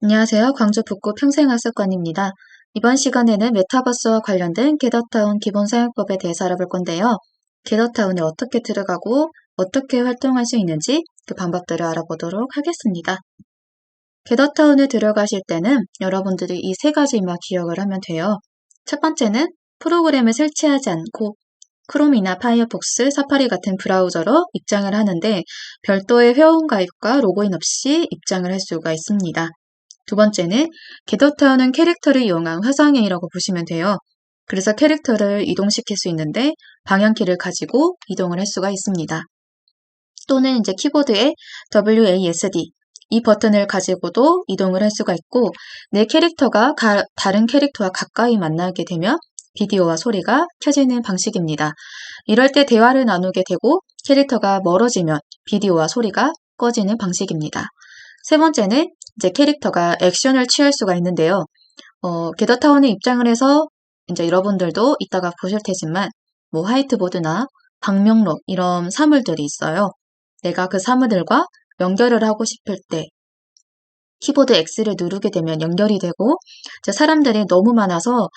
안녕하세요. 광주 북구 평생학습관입니다. 이번 시간에는 메타버스와 관련된 겟더타운 기본 사용법에 대해서 알아볼 건데요. 겟더타운에 어떻게 들어가고 어떻게 활동할 수 있는지 그 방법들을 알아보도록 하겠습니다. 겟더타운에 들어가실 때는 여러분들이 이 세 가지만 기억을 하면 돼요. 첫 번째는 프로그램을 설치하지 않고 크롬이나 파이어폭스, 사파리 같은 브라우저로 입장을 하는데 별도의 회원가입과 로그인 없이 입장을 할 수가 있습니다. 두 번째는 겟더타운은 캐릭터를 이용한 화상행위라고 보시면 돼요. 그래서 캐릭터를 이동시킬 수 있는데 방향키를 가지고 이동을 할 수가 있습니다. 또는 이제 키보드에 WASD 이 버튼을 가지고도 이동을 할 수가 있고 내 캐릭터가 다른 캐릭터와 가까이 만나게 되면 비디오와 소리가 켜지는 방식입니다. 이럴 때 대화를 나누게 되고 캐릭터가 멀어지면 비디오와 소리가 꺼지는 방식입니다. 세 번째는 이제 캐릭터가 액션을 취할 수가 있는데요. 겟더타운에 입장을 해서 이제 여러분들도 이따가 보실 테지만 뭐 화이트보드나 방명록 이런 사물들이 있어요. 내가 그 사물들과 연결을 하고 싶을 때 키보드 X를 누르게 되면 연결이 되고 이제 사람들이 너무 많아서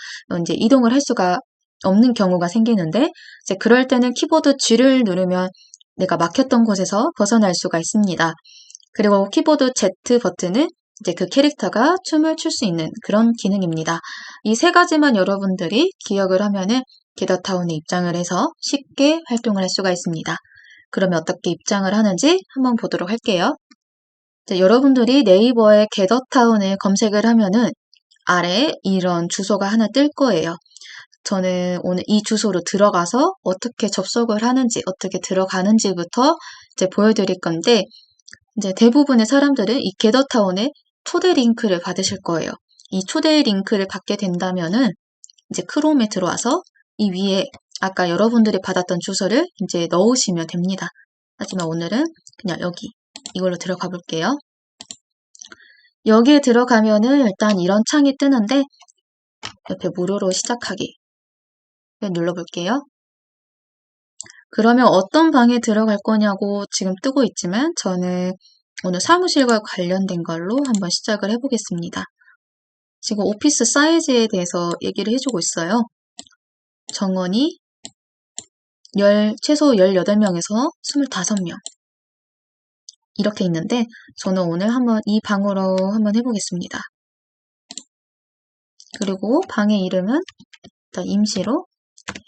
이제 이동을 할 수가 없는 경우가 생기는데 이제 그럴 때는 키보드 G를 누르면 내가 막혔던 곳에서 벗어날 수가 있습니다. 그리고 키보드 Z 버튼은 이제 그 캐릭터가 춤을 출 수 있는 그런 기능입니다. 이 세 가지만 여러분들이 기억을 하면은 겟더타운에 입장을 해서 쉽게 활동을 할 수가 있습니다. 그러면 어떻게 입장을 하는지 한번 보도록 할게요. 여러분들이 네이버에 겟더타운을 검색을 하면은 아래에 이런 주소가 하나 뜰 거예요. 저는 오늘 이 주소로 들어가서 어떻게 접속을 하는지, 어떻게 들어가는지부터 이제 보여드릴 건데, 이제 대부분의 사람들은 이 겟더타운에 초대 링크를 받으실 거예요. 이 초대 링크를 받게 된다면은 이제 크롬에 들어와서 이 위에 아까 여러분들이 받았던 주소를 이제 넣으시면 됩니다. 하지만 오늘은 그냥 여기 이걸로 들어가 볼게요. 여기에 들어가면은 일단 이런 창이 뜨는데 옆에 무료로 시작하기 눌러볼게요. 그러면 어떤 방에 들어갈 거냐고 지금 뜨고 있지만 저는 오늘 사무실과 관련된 걸로 한번 시작을 해보겠습니다. 지금 오피스 사이즈에 대해서 얘기를 해주고 있어요. 정원이 최소 18명에서 25명 이렇게 있는데 저는 오늘 한번 이 방으로 한번 해보겠습니다. 그리고 방의 이름은 일단 임시로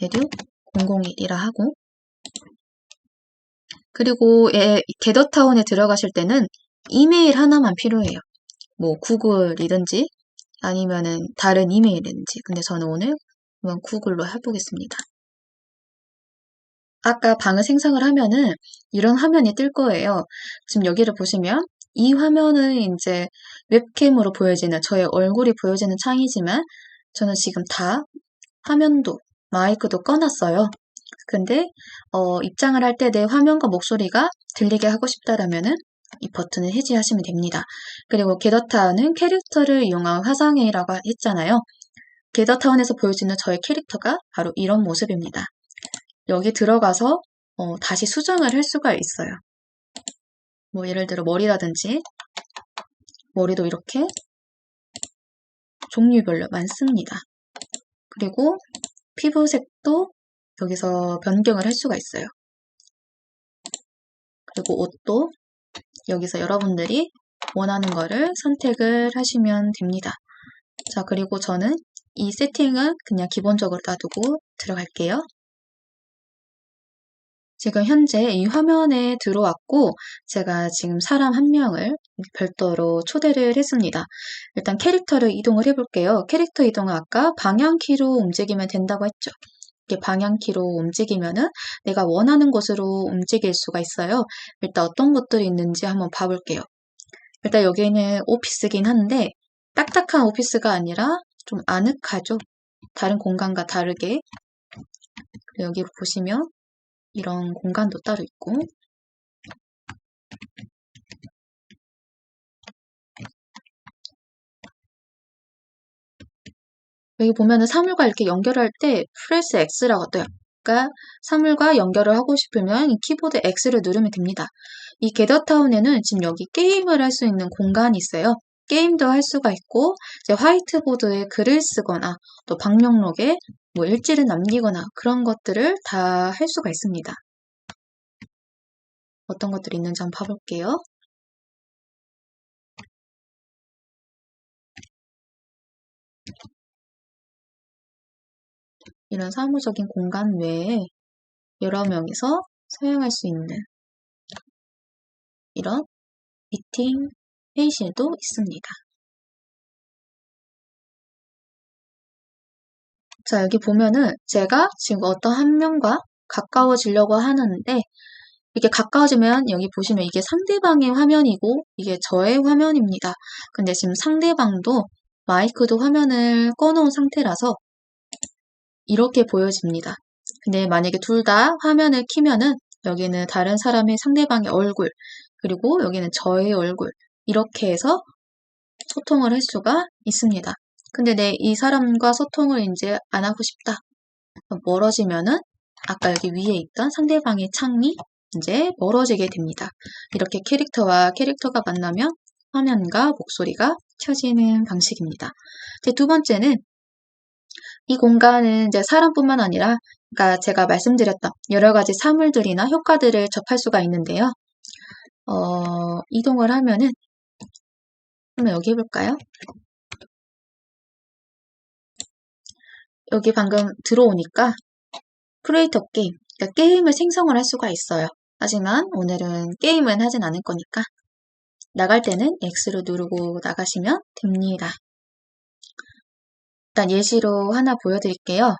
에듀 001이라 하고 그리고 겟더타운에 들어가실 때는 이메일 하나만 필요해요. 뭐 구글이든지 아니면은 다른 이메일이든지. 근데 저는 오늘 한번 구글로 해보겠습니다. 아까 방을 생성을 하면은 이런 화면이 뜰 거예요. 지금 여기를 보시면 이 화면은 이제 웹캠으로 보여지는 저의 얼굴이 보여지는 창이지만 저는 지금 다 화면도 마이크도 꺼놨어요. 근데 입장을 할 때 내 화면과 목소리가 들리게 하고 싶다라면은 이 버튼을 해제하시면 됩니다. 그리고 겟더타운은 캐릭터를 이용한 화상회의라고 했잖아요. 겟더타운에서 보여지는 저의 캐릭터가 바로 이런 모습입니다. 여기 들어가서 다시 수정을 할 수가 있어요. 뭐 예를 들어 머리라든지 머리도 이렇게 종류별로 많습니다. 그리고 피부색도 여기서 변경을 할 수가 있어요. 그리고 옷도 여기서 여러분들이 원하는 거를 선택을 하시면 됩니다. 자, 그리고 저는 이 세팅은 그냥 기본적으로 놔두고 들어갈게요. 지금 현재 이 화면에 들어왔고 제가 지금 사람 한 명을 별도로 초대를 했습니다. 일단 캐릭터를 이동을 해볼게요. 캐릭터 이동은 아까 방향키로 움직이면 된다고 했죠. 이렇게 방향키로 움직이면은 내가 원하는 곳으로 움직일 수가 있어요. 일단 어떤 것들이 있는지 한번 봐볼게요. 일단 여기는 오피스긴 한데 딱딱한 오피스가 아니라 좀 아늑하죠. 다른 공간과 다르게. 여기 보시면 이런 공간도 따로 있고 여기 보면은 사물과 이렇게 연결할 때 프레스 X라고 떠요. 그러니까 사물과 연결을 하고 싶으면 이 키보드 X를 누르면 됩니다. 이 겟더타운에는 지금 여기 게임을 할 수 있는 공간이 있어요. 게임도 할 수가 있고, 이제 화이트보드에 글을 쓰거나, 또 방명록에 뭐 일지를 남기거나 그런 것들을 다 할 수가 있습니다. 어떤 것들이 있는지 한번 봐볼게요. 이런 사무적인 공간 외에 여러 명이서 사용할 수 있는 이런 미팅 회의실도 있습니다. 자, 여기 보면은 제가 지금 어떤 한 명과 가까워지려고 하는데 이렇게 가까워지면 여기 보시면 이게 상대방의 화면이고 이게 저의 화면입니다. 근데 지금 상대방도 마이크도 화면을 꺼놓은 상태라서 이렇게 보여집니다. 근데 만약에 둘 다 화면을 켜면은 여기는 다른 사람의 상대방의 얼굴 그리고 여기는 저의 얼굴 이렇게 해서 소통을 할 수가 있습니다. 근데 이 사람과 소통을 이제 안 하고 싶다. 멀어지면은 아까 여기 위에 있던 상대방의 창이 이제 멀어지게 됩니다. 이렇게 캐릭터와 캐릭터가 만나면 화면과 목소리가 켜지는 방식입니다. 이제 두 번째는 이 공간은 이제 사람뿐만 아니라 그러니까 제가 말씀드렸던 여러 가지 사물들이나 효과들을 접할 수가 있는데요. 이동을 하면은 한번 여기 해볼까요? 여기 방금 들어오니까 크리에이터 게임, 그러니까 게임을 생성을 할 수가 있어요. 하지만 오늘은 게임은 하진 않을 거니까 나갈 때는 X를 누르고 나가시면 됩니다. 일단 예시로 하나 보여드릴게요.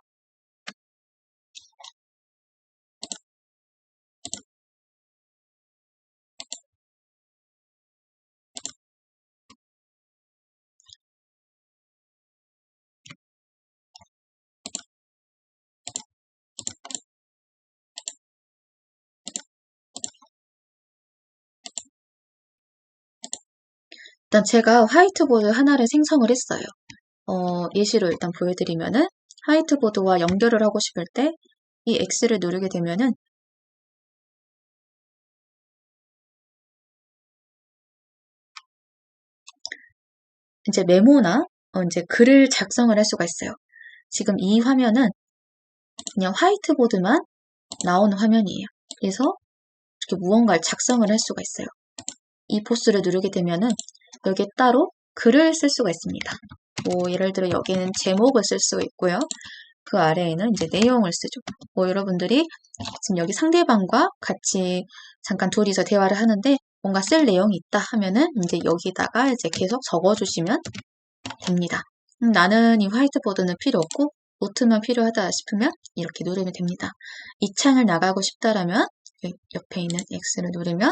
일단 제가 화이트보드 하나를 생성을 했어요. 예시로 일단 보여드리면은 화이트보드와 연결을 하고 싶을 때 이 X를 누르게 되면은 이제 메모나 이제 글을 작성을 할 수가 있어요. 지금 이 화면은 그냥 화이트보드만 나오는 화면이에요. 그래서 이렇게 무언가를 작성을 할 수가 있어요. 이 보스를 누르게 되면은 여기에 따로 글을 쓸 수가 있습니다. 뭐 예를 들어 여기는 제목을 쓸 수가 있고요. 그 아래에는 이제 내용을 쓰죠. 뭐 여러분들이 지금 여기 상대방과 같이 잠깐 둘이서 대화를 하는데 뭔가 쓸 내용이 있다 하면은 이제 여기다가 이제 계속 적어주시면 됩니다. 나는 이 화이트보드는 필요 없고 노트만 필요하다 싶으면 이렇게 누르면 됩니다. 이 창을 나가고 싶다라면 옆에 있는 X를 누르면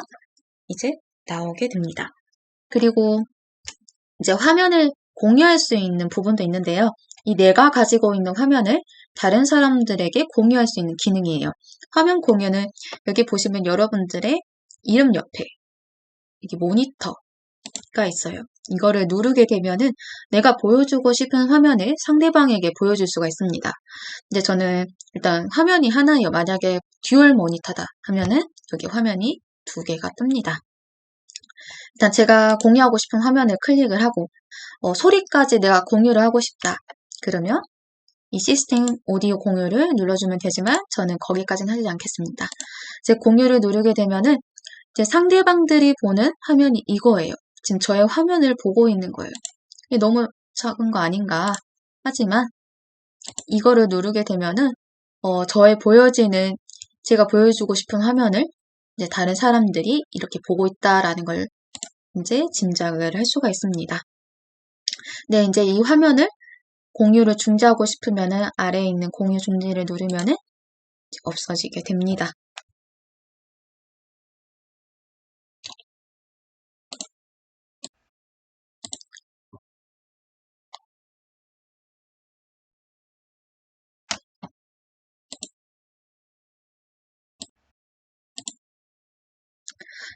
이제 나오게 됩니다. 그리고 이제 화면을 공유할 수 있는 부분도 있는데요. 이 내가 가지고 있는 화면을 다른 사람들에게 공유할 수 있는 기능이에요. 화면 공유는 여기 보시면 여러분들의 이름 옆에 이게 모니터가 있어요. 이거를 누르게 되면은 내가 보여주고 싶은 화면을 상대방에게 보여줄 수가 있습니다. 근데 저는 일단 화면이 하나예요. 만약에 듀얼 모니터다 하면은 여기 화면이 두 개가 뜹니다. 일단 제가 공유하고 싶은 화면을 클릭을 하고 소리까지 내가 공유를 하고 싶다. 그러면 이 시스템 오디오 공유를 눌러주면 되지만 저는 거기까지는 하지 않겠습니다. 제 공유를 누르게 되면은 제 상대방들이 보는 화면이 이거예요. 지금 저의 화면을 보고 있는 거예요. 이게 너무 작은 거 아닌가 하지만 이거를 누르게 되면은 저의 보여지는 제가 보여주고 싶은 화면을 이제 다른 사람들이 이렇게 보고 있다라는 걸 이제 짐작을 할 수가 있습니다. 네, 이제 이 화면을 공유를 중지하고 싶으면은 아래에 있는 공유 중지를 누르면은 없어지게 됩니다.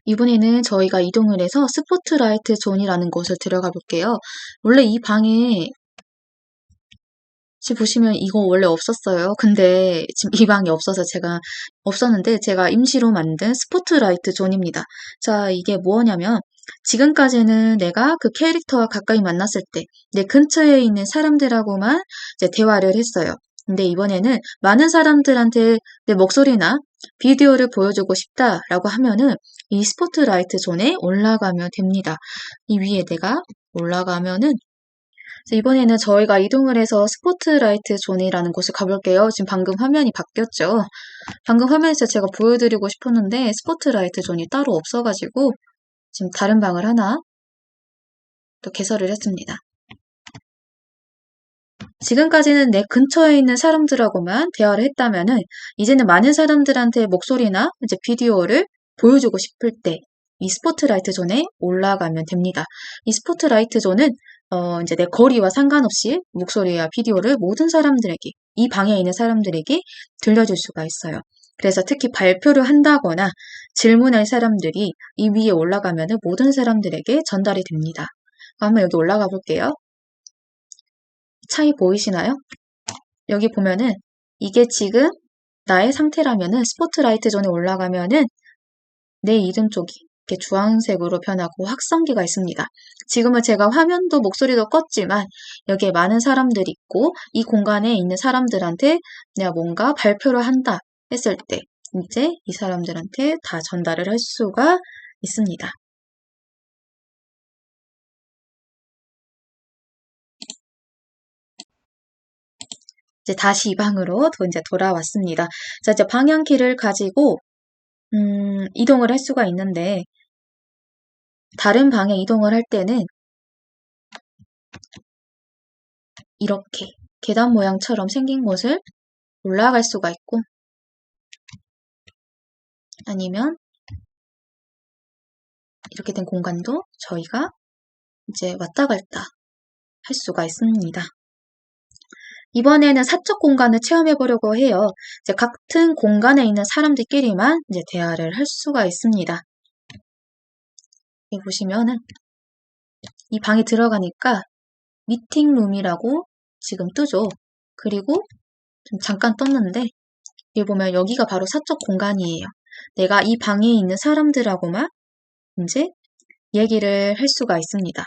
이번에는 저희가 이동을 해서 스포트라이트 존이라는 곳을 들어가 볼게요. 원래 이 방에 지금 보시면 이거 원래 없었어요. 근데 지금 이 방이 없었는데 제가 임시로 만든 스포트라이트 존입니다. 자, 이게 뭐냐면 지금까지는 내가 그 캐릭터와 가까이 만났을 때 내 근처에 있는 사람들하고만 이제 대화를 했어요. 근데 이번에는 많은 사람들한테 내 목소리나 비디오를 보여주고 싶다라고 하면은 이 스포트라이트 존에 올라가면 됩니다. 이 위에 내가 올라가면은 그래서 이번에는 저희가 이동을 해서 스포트라이트 존이라는 곳을 가볼게요. 지금 방금 화면이 바뀌었죠. 방금 화면에서 제가 보여드리고 싶었는데 스포트라이트 존이 따로 없어가지고 지금 다른 방을 하나 또 개설을 했습니다. 지금까지는 내 근처에 있는 사람들하고만 대화를 했다면은 이제는 많은 사람들한테 목소리나 이제 비디오를 보여주고 싶을 때 이 스포트라이트 존에 올라가면 됩니다. 이 스포트라이트 존은 이제 내 거리와 상관없이 목소리와 비디오를 모든 사람들에게 이 방에 있는 사람들에게 들려줄 수가 있어요. 그래서 특히 발표를 한다거나 질문할 사람들이 이 위에 올라가면은 모든 사람들에게 전달이 됩니다. 한번 여기 올라가 볼게요. 차이 보이시나요? 여기 보면은 이게 지금 나의 상태라면은 스포트라이트 존에 올라가면은 내 이름 쪽이 이렇게 주황색으로 변하고 확성기가 있습니다. 지금은 제가 화면도 목소리도 껐지만 여기에 많은 사람들이 있고 이 공간에 있는 사람들한테 내가 뭔가 발표를 한다 했을 때 이제 이 사람들한테 다 전달을 할 수가 있습니다. 이제 다시 이 방으로 이제 돌아왔습니다. 자, 이제 방향키를 가지고 이동을 할 수가 있는데 다른 방에 이동을 할 때는 이렇게 계단 모양처럼 생긴 곳을 올라갈 수가 있고 아니면 이렇게 된 공간도 저희가 이제 왔다 갔다 할 수가 있습니다. 이번에는 사적 공간을 체험해 보려고 해요. 이제 같은 공간에 있는 사람들끼리만 이제 대화를 할 수가 있습니다. 여기 보시면은 이 방에 들어가니까 미팅룸이라고 지금 뜨죠. 그리고 좀 잠깐 떴는데 여기 보면 여기가 바로 사적 공간이에요. 내가 이 방에 있는 사람들하고만 이제 얘기를 할 수가 있습니다.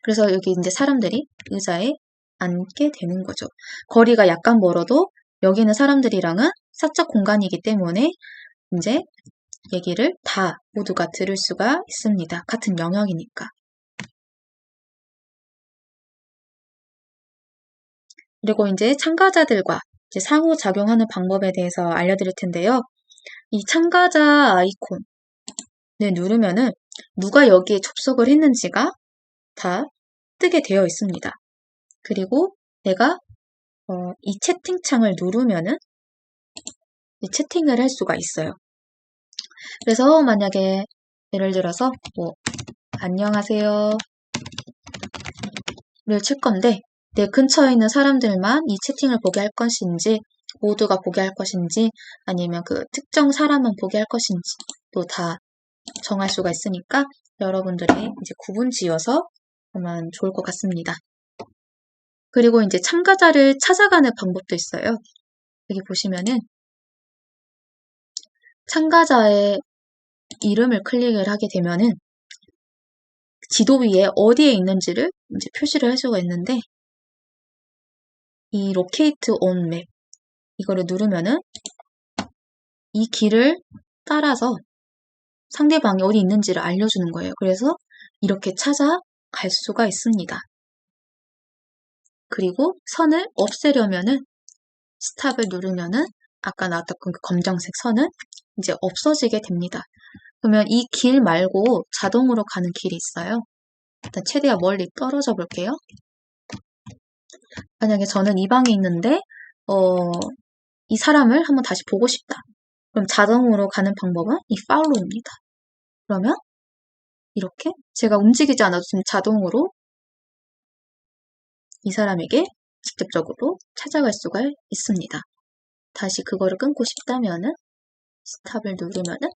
그래서 여기 이제 사람들이 의자에 앉게 되는 거죠. 거리가 약간 멀어도 여기 있는 사람들이랑은 사적 공간이기 때문에 이제 얘기를 다 모두가 들을 수가 있습니다. 같은 영역이니까. 그리고 이제 참가자들과 이제 상호작용하는 방법에 대해서 알려드릴 텐데요. 이 참가자 아이콘을 누르면은 누가 여기에 접속을 했는지가 다 뜨게 되어 있습니다. 그리고 내가 이 채팅창을 누르면은 이 채팅을 할 수가 있어요. 그래서 만약에 예를 들어서 뭐 안녕하세요 를 칠 건데 내 근처에 있는 사람들만 이 채팅을 보게 할 것인지 모두가 보게 할 것인지 아니면 그 특정 사람만 보게 할 것인지 또 다 정할 수가 있으니까 여러분들이 이제 구분 지어서 하면 좋을 것 같습니다. 그리고 이제 참가자를 찾아가는 방법도 있어요. 여기 보시면은 참가자의 이름을 클릭을 하게 되면은 지도 위에 어디에 있는지를 이제 표시를 할 수가 있는데 이 로케이트 온 맵 이거를 누르면은 이 길을 따라서 상대방이 어디 있는지를 알려주는 거예요. 그래서 이렇게 찾아갈 수가 있습니다. 그리고 선을 없애려면은 스탑을 누르면은 아까 나왔던 그 검정색 선은 이제 없어지게 됩니다. 그러면 이 길 말고 자동으로 가는 길이 있어요. 일단 최대한 멀리 떨어져 볼게요. 만약에 저는 이 방에 있는데 이 사람을 한번 다시 보고 싶다. 그럼 자동으로 가는 방법은 이 follow입니다. 그러면 이렇게 제가 움직이지 않아도 지금 자동으로 이 사람에게 직접적으로 찾아갈 수가 있습니다. 다시 그거를 끊고 싶다면은 스탑을 누르면은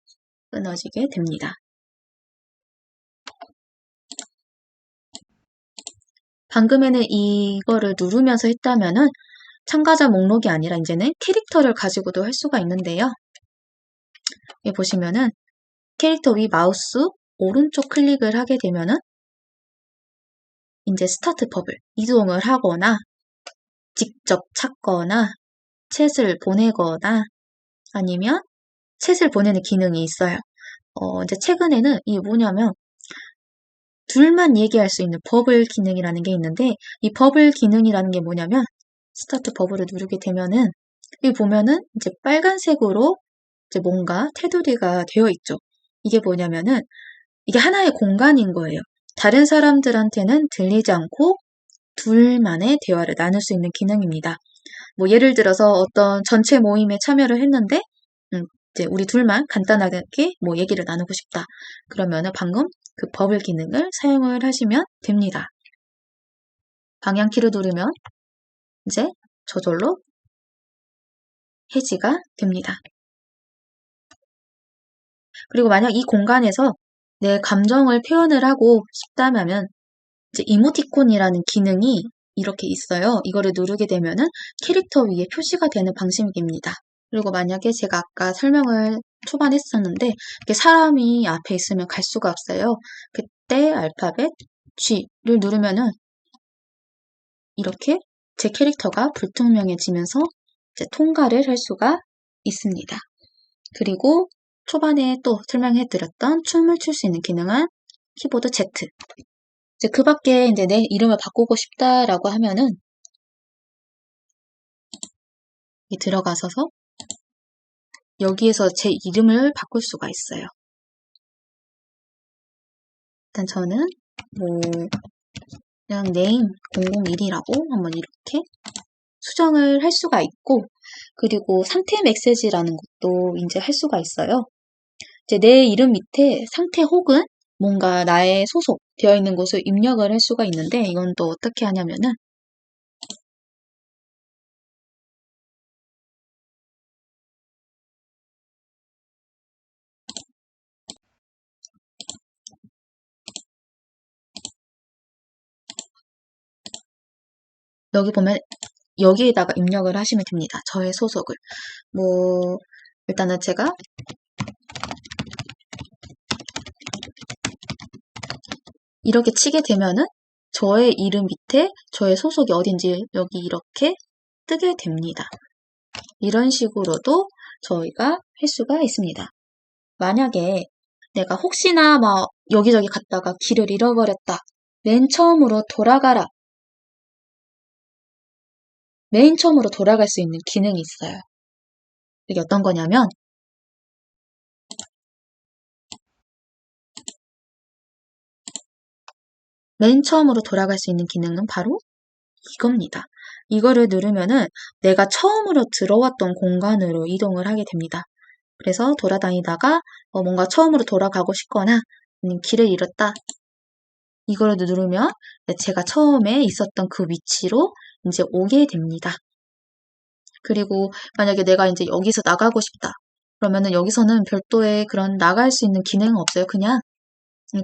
끊어지게 됩니다. 방금에는 이거를 누르면서 했다면은 참가자 목록이 아니라 이제는 캐릭터를 가지고도 할 수가 있는데요. 여기 보시면은 캐릭터 위 마우스 오른쪽 클릭을 하게 되면은 이제 스타트 버블 이동을 하거나 직접 찾거나 챗을 보내거나 아니면 챗을 보내는 기능이 있어요. 이제 최근에는 이게 뭐냐면 둘만 얘기할 수 있는 버블 기능이라는 게 있는데 이 버블 기능이라는 게 뭐냐면 스타트 버블을 누르게 되면은 여기 보면은 이제 빨간색으로 이제 뭔가 테두리가 되어 있죠. 이게 뭐냐면은 이게 하나의 공간인 거예요. 다른 사람들한테는 들리지 않고 둘만의 대화를 나눌 수 있는 기능입니다. 뭐 예를 들어서 어떤 전체 모임에 참여를 했는데 이제 우리 둘만 간단하게 뭐 얘기를 나누고 싶다. 그러면은 방금 그 버블 기능을 사용을 하시면 됩니다. 방향키를 누르면 이제 저절로 해지가 됩니다. 그리고 만약 이 공간에서 내 감정을 표현을 하고 싶다면 이제 이모티콘이라는 기능이 이렇게 있어요. 이거를 누르게 되면은 캐릭터 위에 표시가 되는 방식입니다. 그리고 만약에 제가 아까 설명을 초반에 했었는데 이렇게 사람이 앞에 있으면 갈 수가 없어요. 그때 알파벳 G를 누르면은 이렇게 제 캐릭터가 불투명해지면서 이제 통과를 할 수가 있습니다. 그리고 초반에 또 설명해드렸던 춤을 출 수 있는 기능은 키보드 Z. 이제 그 밖에 이제 내 이름을 바꾸고 싶다라고 하면은 이 들어가서서 여기에서 제 이름을 바꿀 수가 있어요. 일단 저는 뭐 그냥 네임 001이라고 한번 이렇게 수정을 할 수가 있고 그리고 상태 메시지라는 것도 이제 할 수가 있어요. 이제 내 이름 밑에 상태 혹은 뭔가 나의 소속 되어 있는 곳을 입력을 할 수가 있는데 이건 또 어떻게 하냐면은 여기 보면 여기에다가 입력을 하시면 됩니다. 저의 소속을. 뭐 일단은 제가 이렇게 치게 되면은 저의 이름 밑에 저의 소속이 어딘지 여기 이렇게 뜨게 됩니다. 이런 식으로도 저희가 할 수가 있습니다. 만약에 내가 혹시나 막 여기저기 갔다가 길을 잃어버렸다. 맨 처음으로 돌아가라. 맨 처음으로 돌아갈 수 있는 기능이 있어요. 이게 어떤 거냐면 맨 처음으로 돌아갈 수 있는 기능은 바로 이겁니다. 이거를 누르면은 내가 처음으로 들어왔던 공간으로 이동을 하게 됩니다. 그래서 돌아다니다가 뭔가 처음으로 돌아가고 싶거나 길을 잃었다. 이거를 누르면 제가 처음에 있었던 그 위치로 이제 오게 됩니다. 그리고 만약에 내가 이제 여기서 나가고 싶다. 그러면은 여기서는 별도의 그런 나갈 수 있는 기능은 없어요. 그냥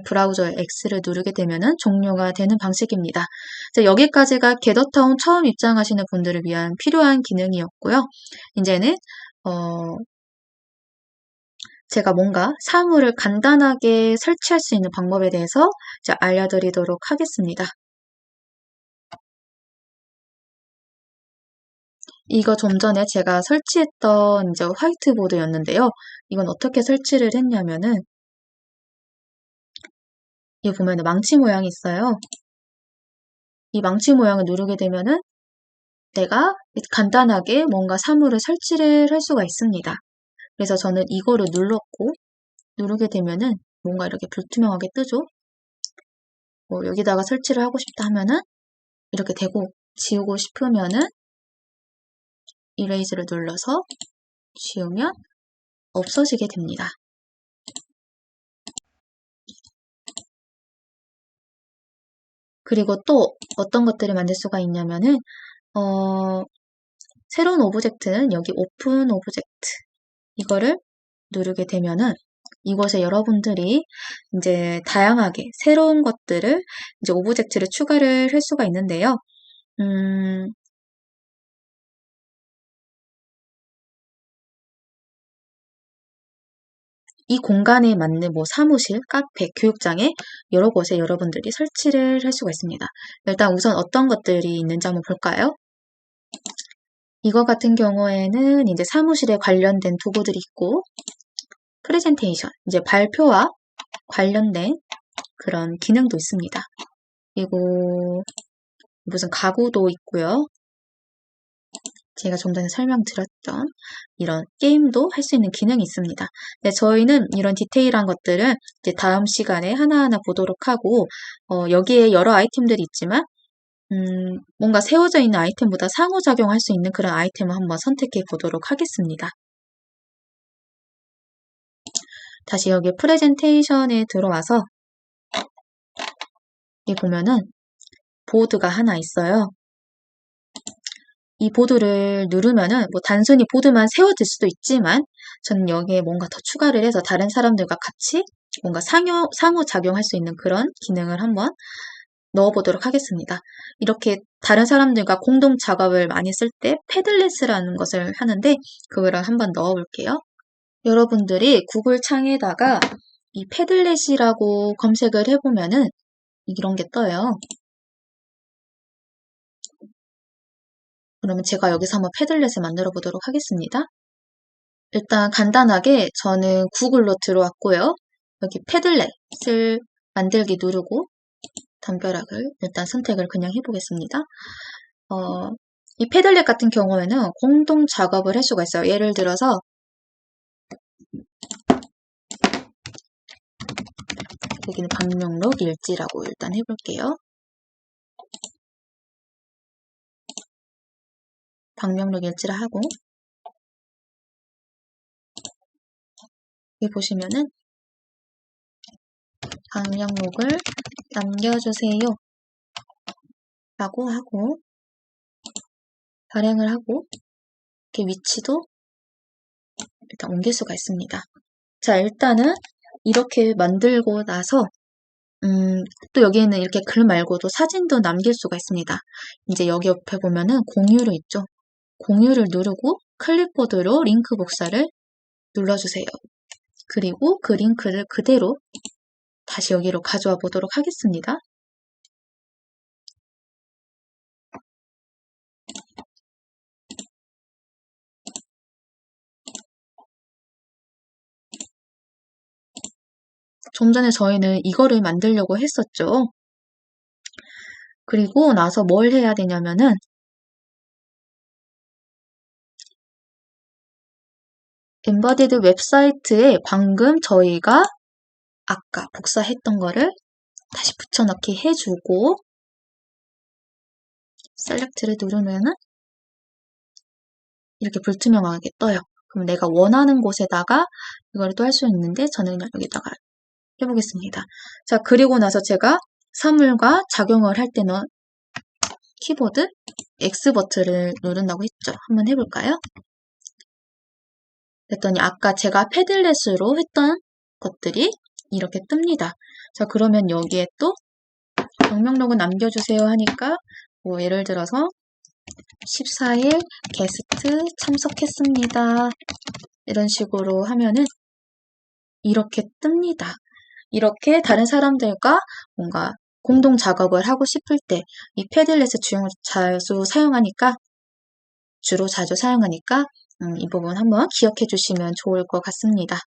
브라우저의 X를 누르게 되면은 종료가 되는 방식입니다. 자, 여기까지가 게더타운 처음 입장하시는 분들을 위한 필요한 기능이었고요. 이제는 제가 뭔가 사물을 간단하게 설치할 수 있는 방법에 대해서 이제 알려드리도록 하겠습니다. 이거 좀 전에 제가 설치했던 이제 화이트보드였는데요. 이건 어떻게 설치를 했냐면은 여기 보면은 망치 모양이 있어요. 이 망치 모양을 누르게 되면은 내가 간단하게 뭔가 사물을 설치를 할 수가 있습니다. 그래서 저는 이거를 눌렀고 누르게 되면은 뭔가 이렇게 불투명하게 뜨죠. 뭐 여기다가 설치를 하고 싶다 하면은 이렇게 되고 지우고 싶으면은 이레이즈를 눌러서 지우면 없어지게 됩니다. 그리고 또 어떤 것들을 만들 수가 있냐면은 새로운 오브젝트는 여기 오픈 오브젝트 이거를 누르게 되면은 이곳에 여러분들이 이제 다양하게 새로운 것들을 이제 오브젝트를 추가를 할 수가 있는데요. 이 공간에 맞는 뭐 사무실, 카페, 교육장에 여러 곳에 여러분들이 설치를 할 수가 있습니다. 일단 우선 어떤 것들이 있는지 한번 볼까요? 이거 같은 경우에는 이제 사무실에 관련된 도구들이 있고, 프레젠테이션, 이제 발표와 관련된 그런 기능도 있습니다. 그리고 무슨 가구도 있고요. 제가 좀 전에 설명드렸던 이런 게임도 할 수 있는 기능이 있습니다. 네, 저희는 이런 디테일한 것들은 이제 다음 시간에 하나하나 보도록 하고, 여기에 여러 아이템들이 있지만, 뭔가 세워져 있는 아이템보다 상호작용할 수 있는 그런 아이템을 한번 선택해 보도록 하겠습니다. 다시 여기 프레젠테이션에 들어와서, 여기 보면은 보드가 하나 있어요. 이 보드를 누르면은 뭐 단순히 보드만 세워질 수도 있지만 저는 여기에 뭔가 더 추가를 해서 다른 사람들과 같이 뭔가 상호작용할 수 있는 그런 기능을 한번 넣어보도록 하겠습니다. 이렇게 다른 사람들과 공동 작업을 많이 쓸 때 패들렛이라는 것을 하는데 그거를 한번 넣어볼게요. 여러분들이 구글 창에다가 이 패들렛이라고 검색을 해보면은 이런 게 떠요. 그러면 제가 여기서 한번 패들렛을 만들어 보도록 하겠습니다. 일단 간단하게 저는 구글로 들어왔고요. 여기 패들렛을 만들기 누르고 담벼락을 일단 선택을 그냥 해보겠습니다. 이 패들렛 같은 경우에는 공동 작업을 할 수가 있어요. 예를 들어서 여기는 방명록 일지라고 일단 해볼게요. 방명록 일지를 하고 여기 보시면은 방명록을 남겨주세요 라고 하고 발행을 하고 이렇게 위치도 일단 옮길 수가 있습니다. 자, 일단은 이렇게 만들고 나서 또 여기에는 이렇게 글 말고도 사진도 남길 수가 있습니다. 이제 여기 옆에 보면은 공유로 있죠. 공유를 누르고 클립보드로 링크 복사를 눌러주세요. 그리고 그 링크를 그대로 다시 여기로 가져와 보도록 하겠습니다. 좀 전에 저희는 이거를 만들려고 했었죠. 그리고 나서 뭘 해야 되냐면은 엠버디드 웹사이트에 방금 저희가 아까 복사했던 거를 다시 붙여넣기 해주고 셀렉트를 누르면은 이렇게 불투명하게 떠요. 그럼 내가 원하는 곳에다가 이걸 또 할 수 있는데 저는 그냥 여기다가 해보겠습니다. 자, 그리고 나서 제가 사물과 작용을 할 때는 키보드 X 버튼을 누른다고 했죠. 한번 해볼까요? 그랬더니 아까 제가 패들렛으로 했던 것들이 이렇게 뜹니다. 자, 그러면 여기에 또 방명록은 남겨주세요 하니까 뭐 예를 들어서 14일 게스트 참석했습니다. 이런 식으로 하면은 이렇게 뜹니다. 이렇게 다른 사람들과 뭔가 공동 작업을 하고 싶을 때 이 패들렛을 주로 자주 사용하니까 이 부분 한번 기억해 주시면 좋을 것 같습니다.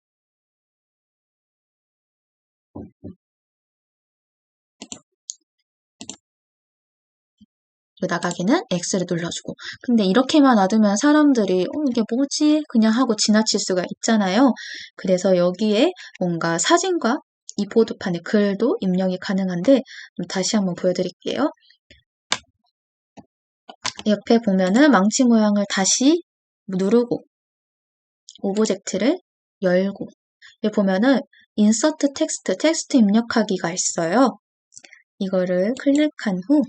나가기는 X를 눌러주고 근데 이렇게만 놔두면 사람들이 이게 뭐지? 그냥 하고 지나칠 수가 있잖아요. 그래서 여기에 뭔가 사진과 이 보드판에 글도 입력이 가능한데 다시 한번 보여드릴게요. 옆에 보면은 망치 모양을 다시 누르고 오브젝트를 열고 여기 보면은 인서트 텍스트 입력하기가 있어요. 이거를 클릭한 후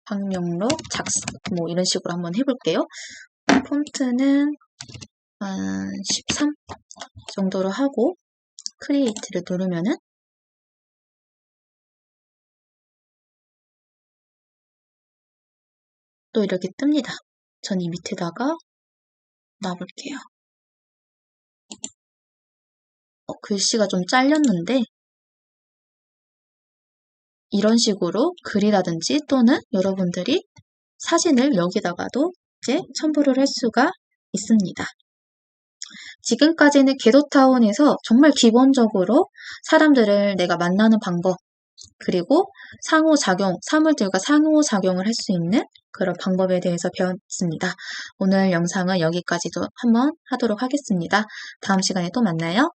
방명록 작성 뭐 이런 식으로 한번 해볼게요. 폰트는 13 정도로 하고 크리에이트를 누르면은 또 이렇게 뜹니다. 전 이 밑에다가 놔볼게요. 글씨가 좀 잘렸는데 이런 식으로 글이라든지 또는 여러분들이 사진을 여기다가도 이제 첨부를 할 수가 있습니다. 지금까지는 겟더타운에서 정말 기본적으로 사람들을 내가 만나는 방법, 그리고 상호작용, 사물들과 상호작용을 할 수 있는 그런 방법에 대해서 배웠습니다. 오늘 영상은 여기까지도 한번 하도록 하겠습니다. 다음 시간에 또 만나요.